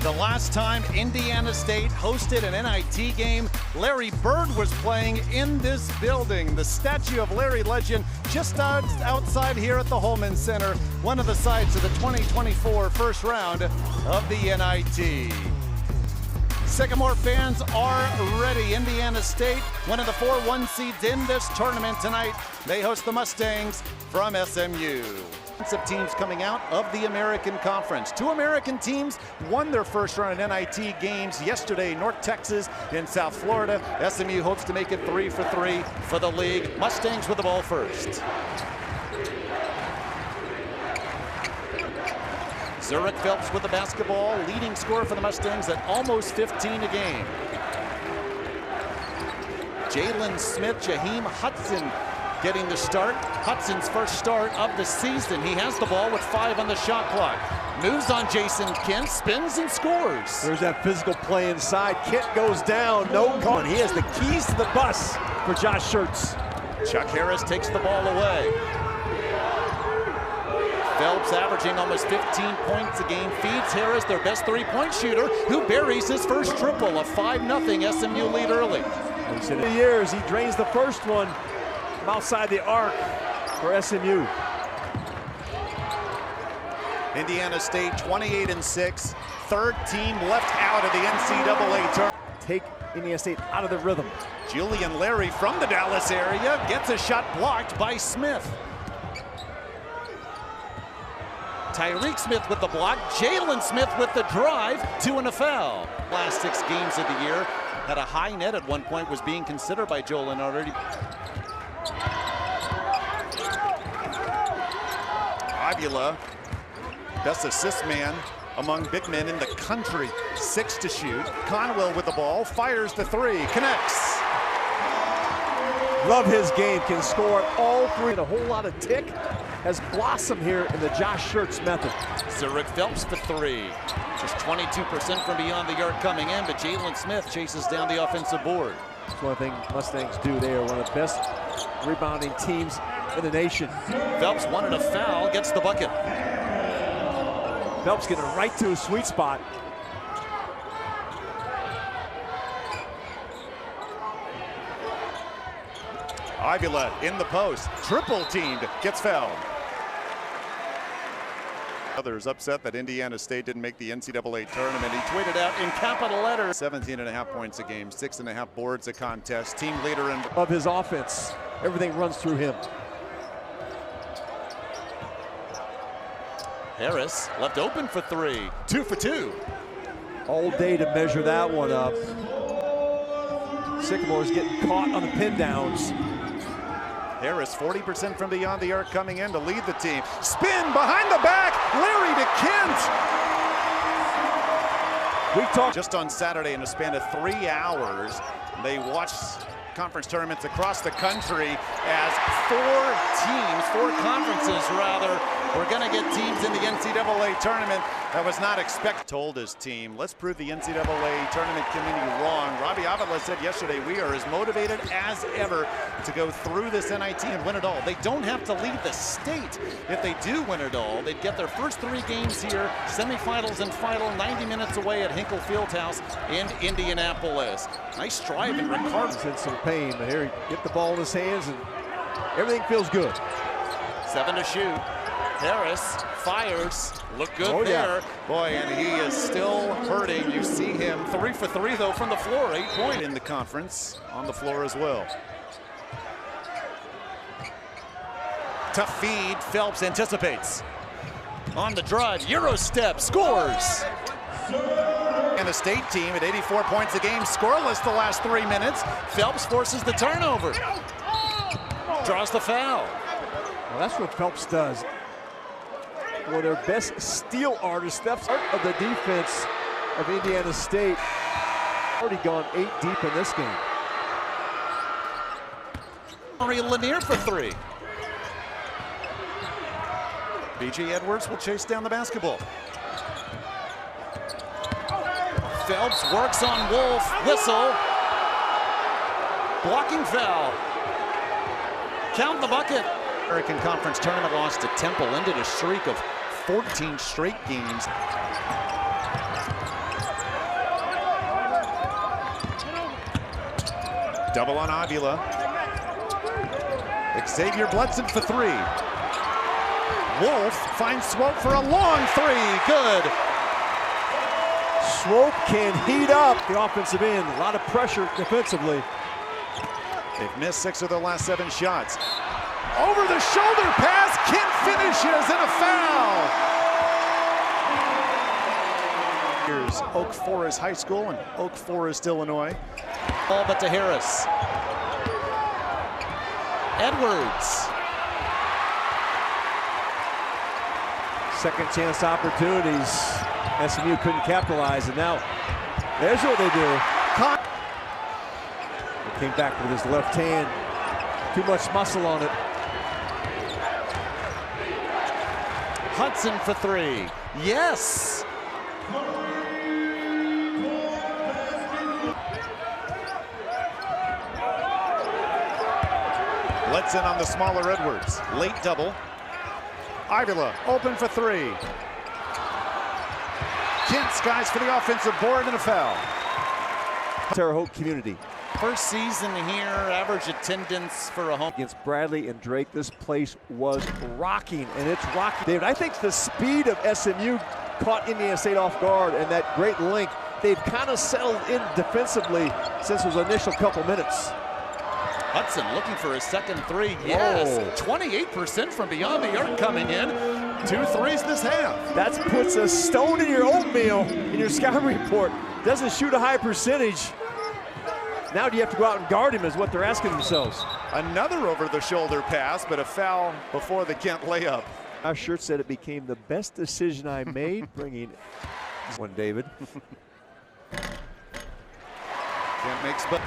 The last time Indiana State hosted an NIT game, Larry Bird was playing in this building. The statue of Larry legend just outside here at the Holman Center, one of the sites of the 2024 first round of the NIT. Sycamore fans are ready. Indiana State, one of the 4-1 seeds in this tournament tonight. They host the Mustangs from SMU. Of teams coming out of the American Conference. Two American teams won their first round of NIT games yesterday. North Texas and South Florida. SMU hopes to make it 3 for 3 for the league. Mustangs with the ball first. Zurich Phelps with the basketball, leading scorer for the Mustangs at almost 15 a game. Jalen Smith, Jaheim Hudson getting the start. Hudson's first start of the season. He has the ball with 5 on the shot clock. Moves on Jason Kent, spins and scores. There's that physical play inside. Kent goes down, no call. He has the keys to the bus for Josh Schertz. Chuck Harris takes the ball away. Phelps averaging almost 15 points a game, feeds Harris, their best three-point shooter, who buries his first triple, a 5-0 SMU lead early. In the years, he drains the first one from outside the arc for SMU. Indiana State 28-6, third team left out of the NCAA tournament. Take Indiana State out of the rhythm. Julian Larry from the Dallas area gets a shot blocked by Smith. Tyreek Smith with the block, Jalen Smith with the drive, 2 and a foul. Last 6 games of the year, had a high net at one point, was being considered by Joel and already. Avila, best assist man among big men in the country, 6 to shoot. Conwell with the ball, fires the 3, connects. Love his game, can score all 3. And a whole lot of tick has blossomed here in the Josh Schertz method. Zurich Phelps for 3. Just 22% from beyond the arc coming in, but Jalen Smith chases down the offensive board. That's one thing Mustangs do. They are one of the best rebounding teams in the nation. Phelps wanted a foul, gets the bucket. Phelps getting right to his sweet spot. Avila in the post, triple teamed, gets fouled. Others upset that Indiana State didn't make the NCAA tournament. He tweeted out in capital letters, 17.5 points a game, 6.5 boards a contest, team leader in of his offense. Everything runs through him. Harris left open for 3, 2 for 2. All day to measure that one up. Sycamore's getting caught on the pin downs. Harris 40% from beyond the arc coming in to lead the team. Spin behind the back, Larry to Kent. We talked just on Saturday in a span of 3 hours. They watched conference tournaments across the country as 4 conferences rather, were gonna get teams in the NCAA tournament. That was not expected. Told his team, let's prove the NCAA tournament community wrong. Robbie Avila said yesterday, we are as motivated as ever to go through this NIT and win it all. They don't have to leave the state. If they do win it all, they'd get their first 3 games here, semifinals and final, 90 minutes away at Hinkle Fieldhouse in Indianapolis. Nice drive, and Ricardo's in some pain, but here he get the ball in his hands and everything feels good. 7 to shoot. Harris fires, look good there. Yeah. Boy, and he is still hurting. You see him 3 for 3 though from the floor, 8 points in the conference, on the floor as well. Tough feed, Phelps anticipates. On the drive, Euro step, scores. And the state team at 84 points a game, scoreless the last 3 minutes. Phelps forces the turnover. Draws the foul. Well, that's what Phelps does. Well, their best steal artist steps out of the defense of Indiana State. Already gone 8 deep in this game. Henry Lanier for 3. B.J. Edwards will chase down the basketball. Phelps works on Wolf, whistle. Blocking foul. Count the bucket. American Conference tournament loss to Temple ended a streak of 14 straight games. Double on Avila. Xavier Bledson for three. Wolf finds Swope for a long three. Good. Swope can heat up the offensive end. A lot of pressure defensively. They've missed 6 of their last 7 shots. Over the shoulder pass. Kent finishes and a foul. Here's Oak Forest High School in Oak Forest, Illinois. Ball but to Harris. Edwards. Second chance opportunities. SMU couldn't capitalize, and now there's what they do. He came back with his left hand. Too much muscle on it. Hudson for three. Yes. Bledson on the smaller Edwards. Late double. Avila open for three. Kent skies for the offensive board and a foul. Terre Haute community. First season here, average attendance for a home. Against Bradley and Drake, this place was rocking, and it's rocking. David, I think the speed of SMU caught Indiana State off guard, and that great length, they've kind of settled in defensively since those initial couple minutes. Hudson looking for his second three. Yes, 28% from beyond the arc coming in. 2 threes this half. That puts a stone in your oatmeal in your scouting report. Doesn't shoot a high percentage. Now do you have to go out and guard him is what they're asking themselves. Another over-the-shoulder pass, but a foul before the Kent layup. Our shirt said it became the best decision I made, bringing one, David. Kent makes but.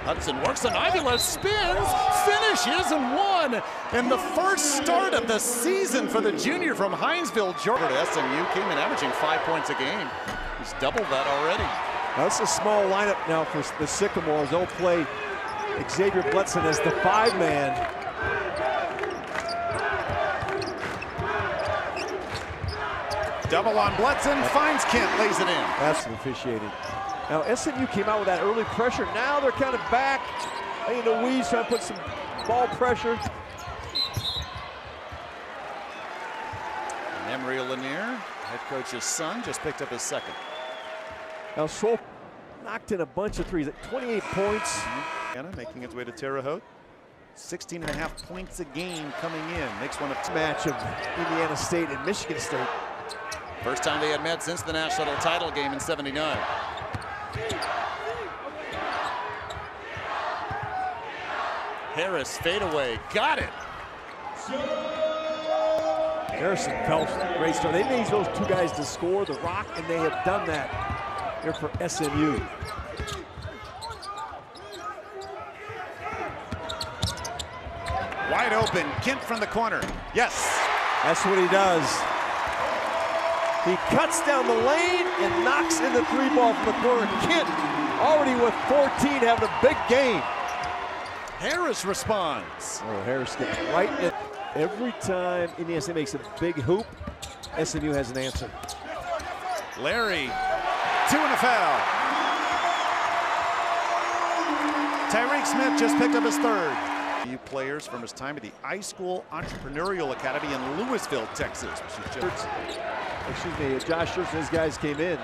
Hudson works on Avila, spins, finishes, and won. And the first start of the season for the junior from Hinesville, Georgia. SMU came in averaging 5 points a game. He's doubled that already. That's a small lineup now for the Sycamores. They'll play Xavier Bledson as the 5-man. Double on Bledson, finds Kent, lays it in. That's officiating. Now SMU came out with that early pressure. Now they're kind of back. Laying the weeds, trying to put some ball pressure. And Emery Lanier, head coach's son, just picked up his second. Now Swope knocked in a bunch of threes at 28 points. Anna making its way to Terre Haute. 16.5 points a game coming in. Makes one of two. Match of Indiana State and Michigan State. First time they had met since the national title game in '79. Harris fadeaway, got it. Harrison Phelps, great start. They need those two guys to score the rock, and they have done that here for SMU. Wide open, Kent from the corner. Yes. That's what he does. He cuts down the lane and knocks in the 3-ball from the corner. Kent already with 14, having a big game. Harris responds. Oh, Harris gets right in. Every time Indiana State makes a big hoop, SMU has an answer. Larry, 2 and a foul. Tyreek Smith just picked up his third. Players from his time at the iSchool Entrepreneurial Academy in Louisville, Texas. Excuse me, Josh Schertz and his guys came in.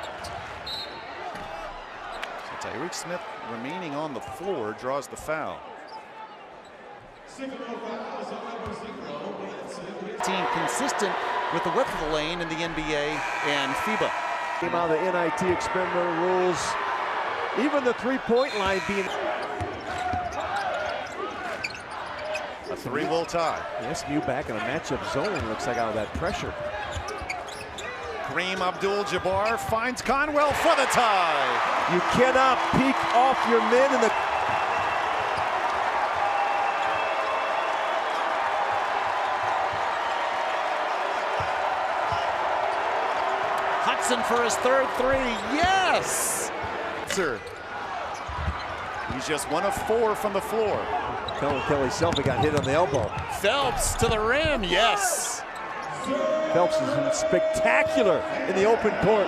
So Tyreek Smith remaining on the floor draws the foul. Team consistent with the width of the lane in the NBA and FIBA. Came out of the NIT experimental rules. Even the 3-point line being... A 3 will tie. The SMU back in a matchup zone, looks like, out of that pressure. Kareem Abdul-Jabbar finds Conwell for the tie. You cannot peek off your men in the... Hudson for his third 3, yes! Sir, he's just 1 of 4 from the floor. Kelly Selby got hit on the elbow. Phelps to the rim, yes! Phelps is spectacular in the open court.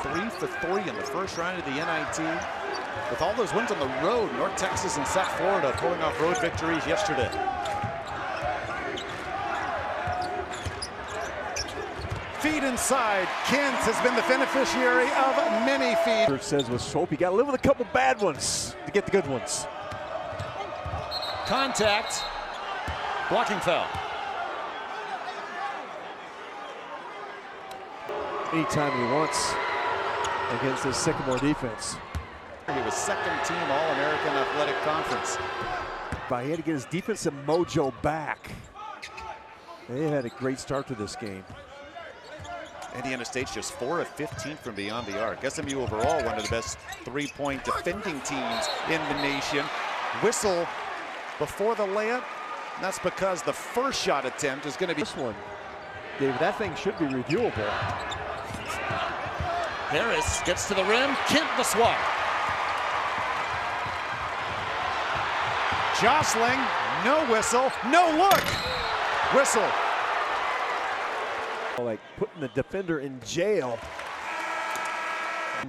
3 for 3 in the first round of the NIT. With all those wins on the road, North Texas and South Florida pulling off road victories yesterday. Feed inside. Kent has been the beneficiary of many feeds. It says with Swope, you got to live with a couple bad ones to get the good ones. Contact. Blocking foul. Anytime he wants against this Sycamore defense. He was second team All-American Athletic Conference. But he had to get his defensive mojo back. They had a great start to this game. Indiana State's just 4 of 15 from beyond the arc. SMU overall one of the best three-point defending teams in the nation. Whistle before the layup. That's because the first shot attempt is going to be this one. David, that thing should be reviewable. Harris gets to the rim. Kent the swat. Jostling. No whistle. No look. Whistle. Like putting the defender in jail.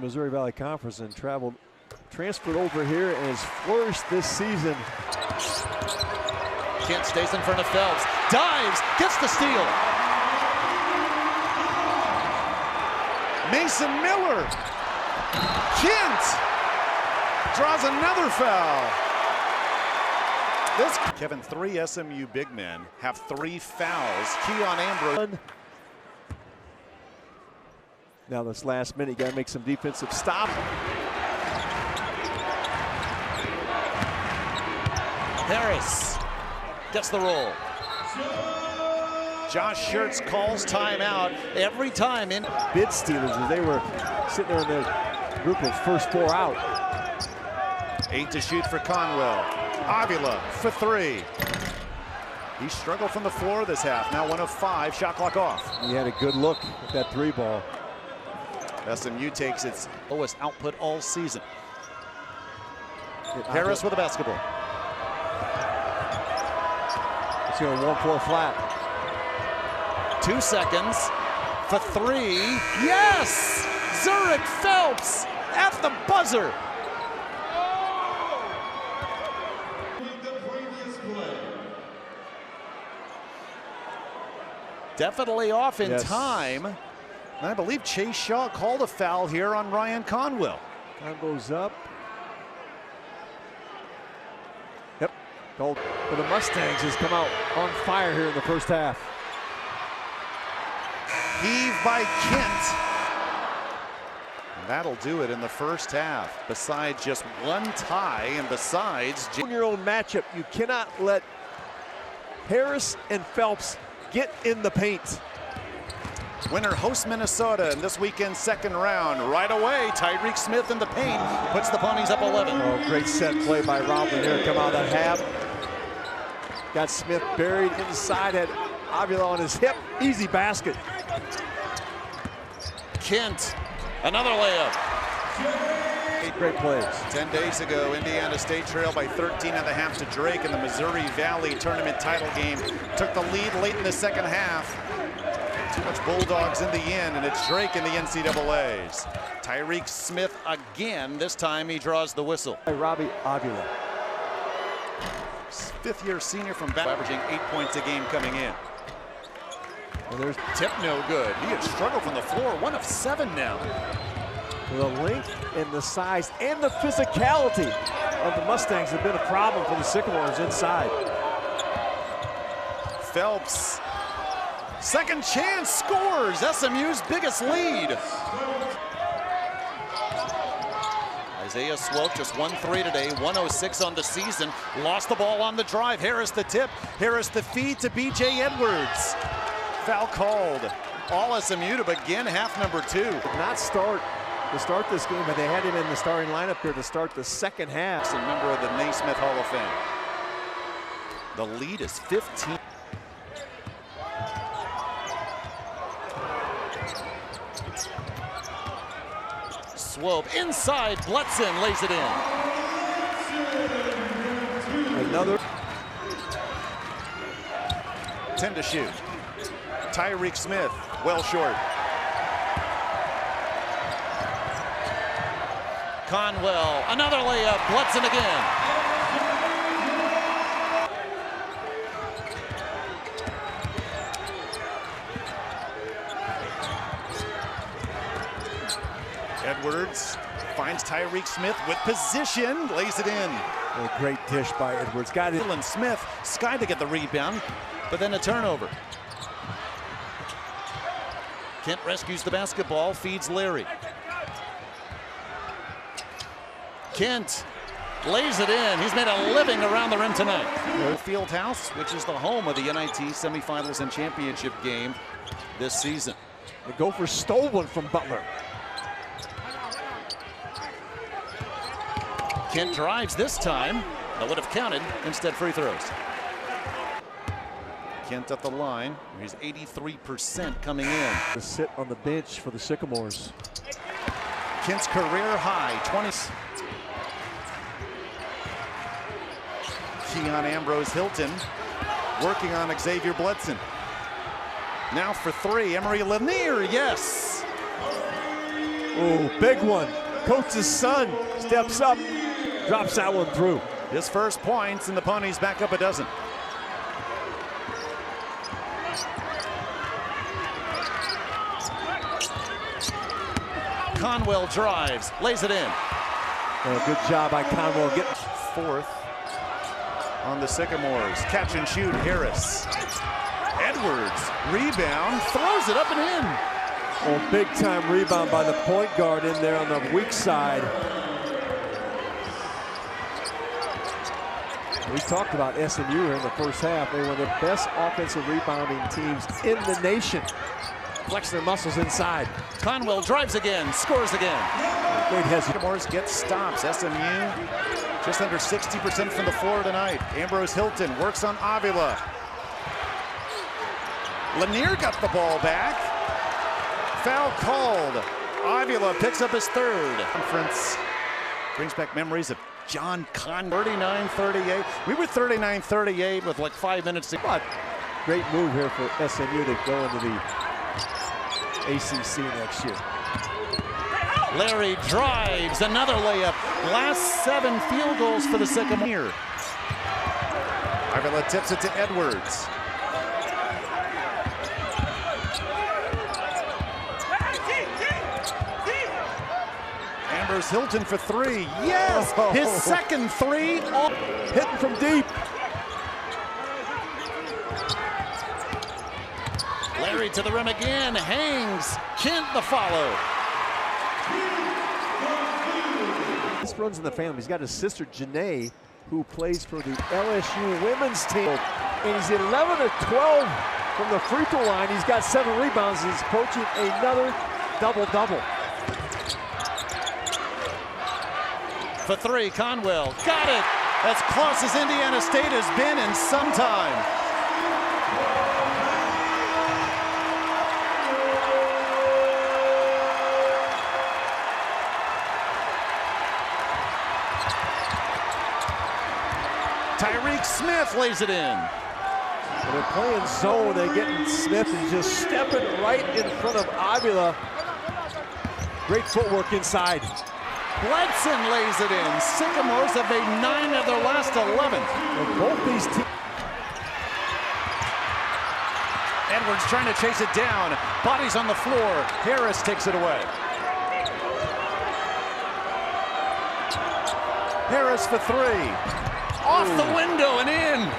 Missouri Valley Conference and transferred over here and has flourished this season. Kent stays in front of Phelps. Dives. Gets the steal. Mason Miller. Kent draws another foul. Kevin, 3 SMU big men have 3 fouls. Keon Ambrose. Now this last minute, you got to make some defensive stop. Harris gets the roll. Josh Schertz calls timeout every time in. Bid stealers as they were sitting there in the group of first 4 out. 8 to shoot for Conwell. Avila for 3. He struggled from the floor this half. Now 1 of 5. Shot clock off. He had a good look at that 3 ball. SMU takes its lowest output all season. Harris with a basketball. It's going 1-4 flat. 2 seconds for 3. Yes! Zurich Phelps at the buzzer. Definitely off in time. And I believe Chase Shaw called a foul here on Ryan Conwell. Time goes up. Yep. Gold for the Mustangs has come out on fire here in the first half. Heave by Kent. And that'll do it in the first half. Besides just 1 tie and besides... Your own matchup, you cannot let Harris and Phelps get in the paint. Winner hosts Minnesota in this weekend's second round. Right away, Tyreek Smith in the paint puts the Ponies up 11. Oh, great set play by Roblin here. Come out of that half. Got Smith buried inside, had Avila on his hip. Easy basket. Kent, another layup. 8 great plays. 10 days ago, Indiana State trailed by 13.5 to Drake in the Missouri Valley tournament title game. Took the lead late in the second half. Too much Bulldogs in the end, and it's Drake in the NCAAs. Tyreek Smith again. This time he draws the whistle. Robbie Avila. 5th-year senior from back, averaging 8 points a game coming in. And there's tip no good. He had struggled from the floor. 1 of 7 now. The length and the size and the physicality of the Mustangs have been a problem for the Sycamores inside. Phelps. Second chance, scores SMU's biggest lead. Isaiah Swope just 1 3 today, 106 on the season. Lost the ball on the drive. Harris the tip. Harris the feed to BJ Edwards. Foul called. All SMU to begin half number 2. Did not start to start this game, but they had him in the starting lineup here to start the second half. A member of the Naismith Hall of Fame. The lead is 15. Swope inside, Bletson lays it in. Another 10 to shoot. Tyreek Smith, well short. Conwell, another layup, Bledson again. Edwards finds Tyreek Smith with position, lays it in. A great dish by Edwards. Got it. Dylan Smith, Sky to get the rebound, but then a turnover. Kent rescues the basketball, feeds Larry. Kent lays it in. He's made a living around the rim tonight. Fieldhouse, which is the home of the NIT semifinals and championship game this season. The Gophers stole one from Butler. Kent drives this time. That would have counted. Instead, free throws. Kent at the line. He's 83% coming in. To sit on the bench for the Sycamores. Kent's career high, 20. Keon Ambrose Hilton working on Xavier Bledson. Now for three, Emery Lanier, yes. Oh, big one. Coach's son steps up, drops that one through. His first points, and the Ponies back up a dozen. Conwell drives, lays it in. Oh, good job by Conwell getting fourth on the Sycamores. Catch and shoot, Harris. Edwards, rebound, throws it up and in. Oh, big time rebound by the point guard in there on the weak side. We talked about SMU here in the first half. They were the best offensive rebounding teams in the nation. Flex their muscles inside. Conwell drives again, scores again. Great hesitation. Sycamores get stops. SMU just under 60% from the floor tonight. Ambrose Hilton works on Avila. Lanier got the ball back. Foul called. Avila picks up his third. Conference brings back memories of John Conwell. 39-38. We were 39-38 with like 5 minutes to go. Great move here for SMU to go into the ACC next year. Larry drives, another layup. Last 7 field goals for the Sycamore. Avila tips it to Edwards. Ambrose Hilton for three. Yes! His second three. Hitting from deep. Larry to the rim again. Hangs. Kent the follow. This runs in the family. He's got his sister Janae, who plays for the LSU women's team. And he's 11 of 12 from the free throw line. He's got 7 rebounds. He's approaching another double-double. For three, Conwell. Got it! As close as Indiana State has been in some time. Tyreek Smith lays it in. When they're playing zone, they're getting Smith and just stepping right in front of Avila. Great footwork inside. Bledson lays it in. Sycamores have made 9 of their last 11. And both these teams. Edwards trying to chase it down. Bodies on the floor. Harris takes it away. Harris for three. Off the window and in.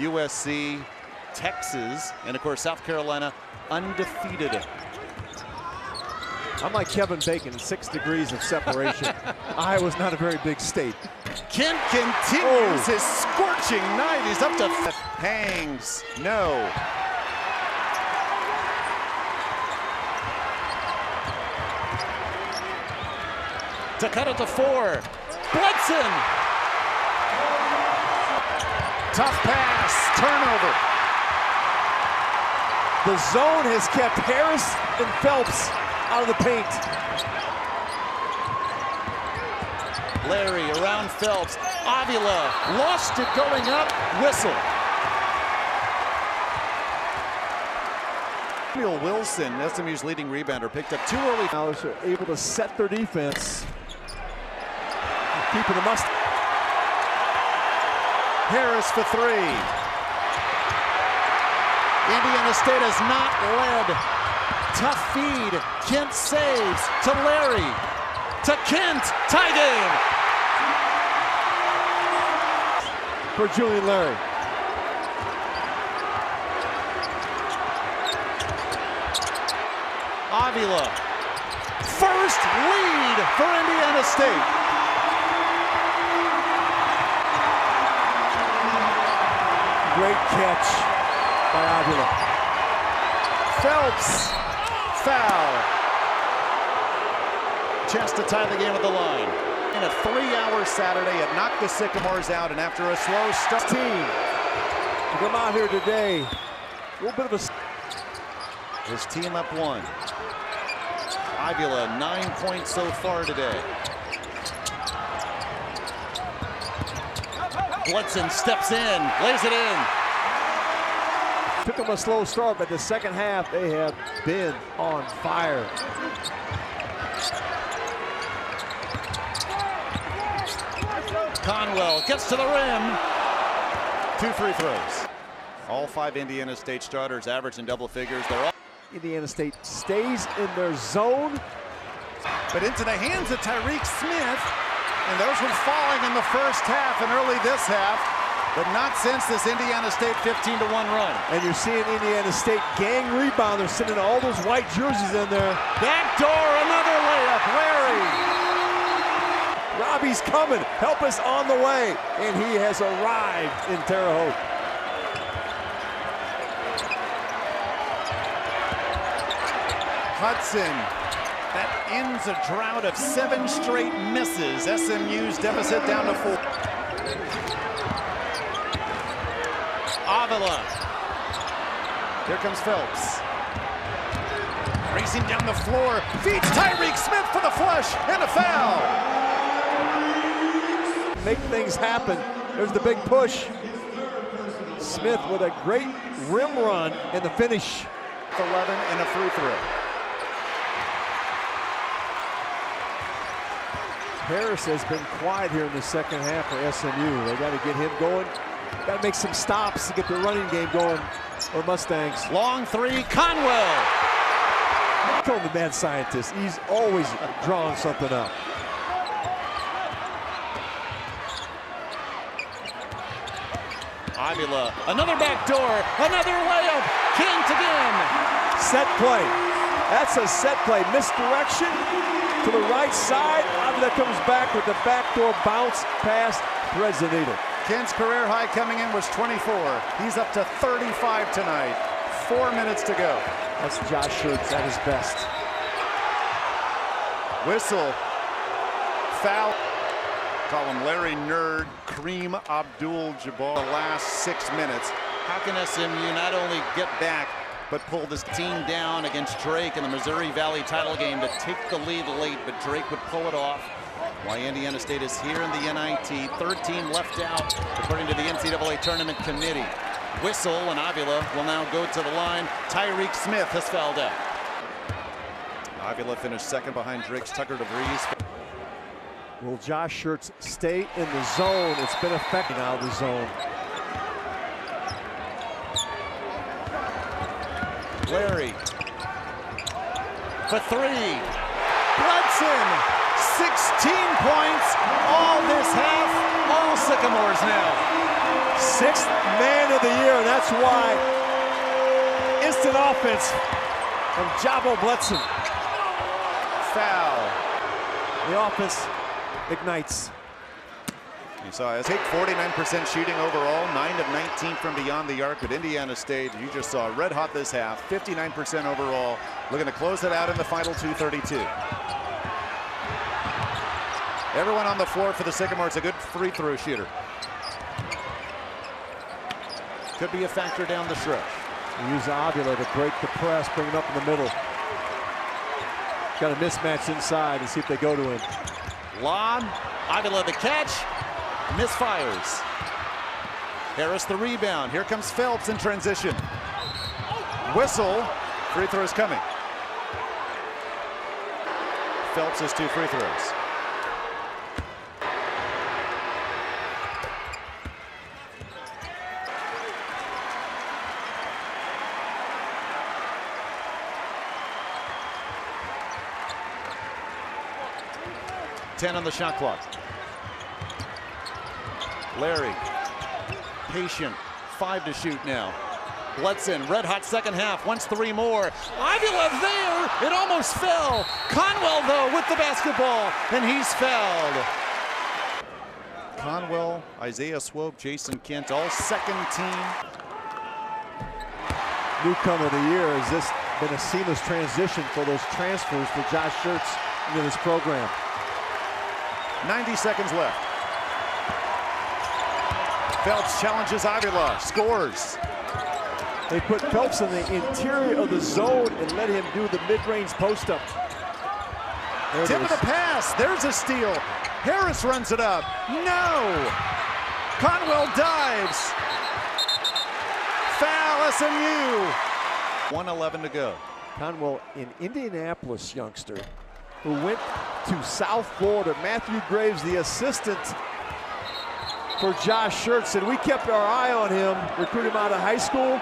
USC, Texas, and of course South Carolina undefeated. I'm like Kevin Bacon, 6 degrees of separation. Iowa's not a very big state. Kent continues his scorching night. He's up to Hangs. No. To cut it to 4. Bledson. Tough pass. Turnover. The zone has kept Harris and Phelps out of the paint. Larry around Phelps. Avila lost it going up. Whistle. Samuel Wilson, SMU's leading rebounder, picked up 2 early fouls. Are able to set their defense. Keeping the must. Harris for 3. Indiana State has not led. Tough feed. Kent saves to Larry. To Kent. Tie game. For Julian Larry. Avila. First lead for Indiana State. Great catch by Avila. Phelps. Foul. Chance to tie the game at the line. In a 3-hour Saturday, it knocked the Sycamores out, and after a slow start, Team to come out here today, a little bit of a. his team up 1. Avila 9 points so far today. Bledson steps in, lays it in. Took them a slow start, but the second half they have been on fire. Conwell gets to the rim. 2 free throws. All 5 Indiana State starters average in double figures. They're all. Indiana State stays in their zone. But into the hands of Tyreek Smith. And those were falling in the first half and early this half. But not since this Indiana State 15-1 run. And you're seeing Indiana State gang rebound. They're sending all those white jerseys in there. Backdoor, another layup. Larry. Robbie's coming. Help us on the way. And he has arrived in Terre Haute. Hudson. That ends a drought of 7 straight misses. SMU's deficit down to 4. Avila. Here comes Phelps. Racing down the floor. Feeds Tyreek Smith for the flush and a foul. Make things happen. There's the big push. Smith with a great rim run in the finish. 11 and a free throw. Harris has been quiet here in the second half for SMU. They got to get him going. Got to make some stops to get the running game going for Mustangs. Long 3, Conwell. I told the mad scientist, he's always drawing something up. Avila, another backdoor, another layup. Kent again. Set play. That's a set play. Misdirection to the right side. Avila comes back with the backdoor bounce pass. Threads the needle. Kent's career high coming in was 24. He's up to 35 tonight. 4 minutes to go. That's Josh Schertz at his best. Whistle. Foul. Call him Larry Nerd, Kareem Abdul-Jabbar. The last 6 minutes. How can SMU not only get back, but pull this team down against Drake in the Missouri Valley title game to take the lead late, but Drake would pull it off. Why Indiana State is here in the NIT. 3rd team left out, according to the NCAA Tournament Committee. Whistle, and Avila will now go to the line. Tyreek Smith has fouled out. Avila finished 2nd behind Drake's Tucker DeVries. Will Josh Schertz stay in the zone? It's been effective out of the zone. Larry for 3. Bledson. 16 points, all this half, all Sycamores now. 6th man of the year, and that's why instant offense from Jabo Bledson. Foul. The offense ignites. You saw us take 49% shooting overall, 9 of 19 from beyond the arc, but Indiana State, you just saw red hot this half, 59% overall, looking to close it out in the final 2:32. Everyone on the floor for the Sycamores, a good free throw shooter. Could be a factor down the stretch. Use Avila to break the press, bring him up in the middle. Got a mismatch inside and see if they go to him. Lob, Avila the catch, misfires. Harris the rebound. Here comes Phelps in transition. Whistle, Free throws coming. Phelps has 2 free throws. Ten on the shot clock. Larry, patient, 5 to shoot now. Bledson, red hot second half, wants 3 more. Ivylev there, it almost fell. Conwell though with the basketball, and he's fouled. Conwell, Isaiah Swope, Jason Kent, all second team. Newcomer of the year. Has this been a seamless transition for those transfers for Josh Schertz into this program? 90 seconds left. Phelps challenges Ivylev, scores. They put Phelps in the interior of the zone and let him do the mid-range post-up. Tip of the pass, there's a steal. Harris runs it up, no! Conwell dives. Foul, SMU. 1:11 to go. Conwell, an Indianapolis youngster who went to South Florida. Matthew Graves, the assistant for Josh Schertz, said we kept our eye on him, recruited him out of high school.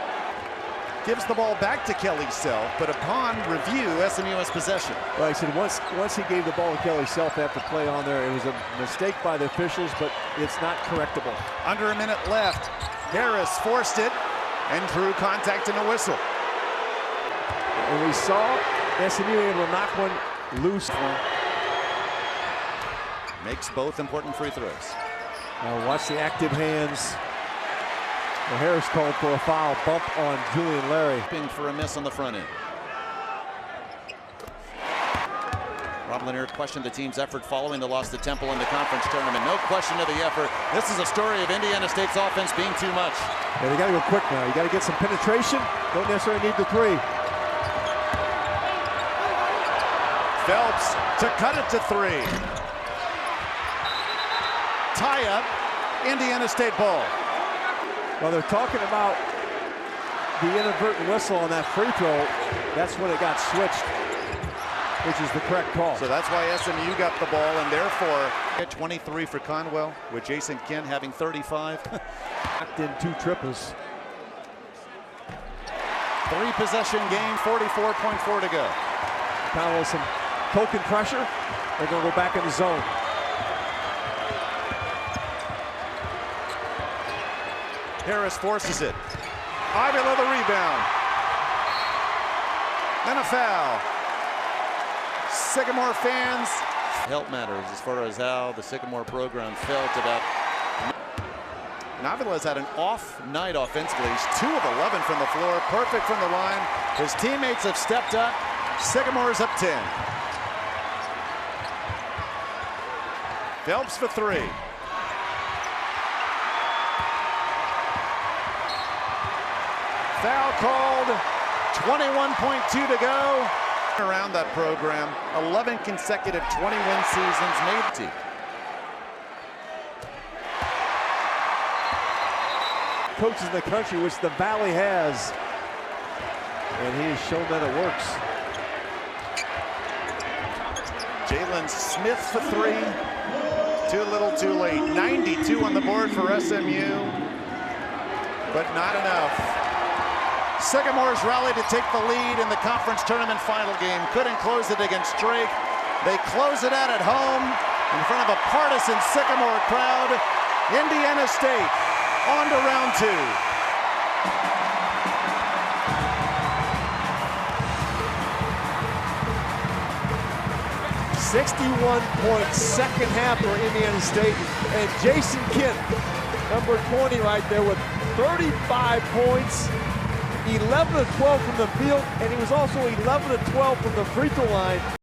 Gives the ball back to Kelly Self, but upon review, SMU has possession. Well, I said once he gave the ball to Kelly Self after play on there, it was a mistake by the officials, but it's not correctable. Under a minute left. Harris forced it and drew contact and a whistle. And we saw SMU able to knock one loose. Makes both important free throws. Now watch the active hands. Well, Harris called for a foul bump on Julian Larry. For a miss on the front end. Rob Lanier questioned the team's effort following the loss to Temple in the conference tournament. No question of the effort. This is a story of Indiana State's offense being too much. Yeah, they got to go quick now. You got to get some penetration. Don't necessarily need the 3. Phelps to cut it to 3. Tie up, Indiana State ball. Well, they're talking about the inadvertent whistle on that free throw. That's when it got switched, which is the correct call. So that's why SMU got the ball, and therefore at 23 for Conwell, with Jason Kent having 35. Knocked in 2 triples. 3 possession game, 44.4 to go. Conwell some token pressure. They're going to go back in the zone. Harris forces it. Ivylev the rebound. And a foul. Sycamore fans. Help matters as far as how the Sycamore program felt about. Ivylev has had an off night offensively. He's 2 of 11 from the floor, perfect from the line. His teammates have stepped up. Sycamore's up 10. Phelps for 3. Foul called, 21.2 to go. Around that program, 11 consecutive 20-win seasons made the team. Coaches in the country, which the Valley has. And he has shown that it works. Jalen Smith for 3. Too little, too late. 92 on the board for SMU, but not enough. Sycamores rallied to take the lead in the conference tournament final game. Couldn't close it against Drake. They close it out at home in front of a partisan Sycamore crowd. Indiana State on to round 2. 61-point second half for Indiana State. And Jason Kent, number 20 right there with 35 points. 11 of 12 from the field, and he was also 11 of 12 from the free throw line.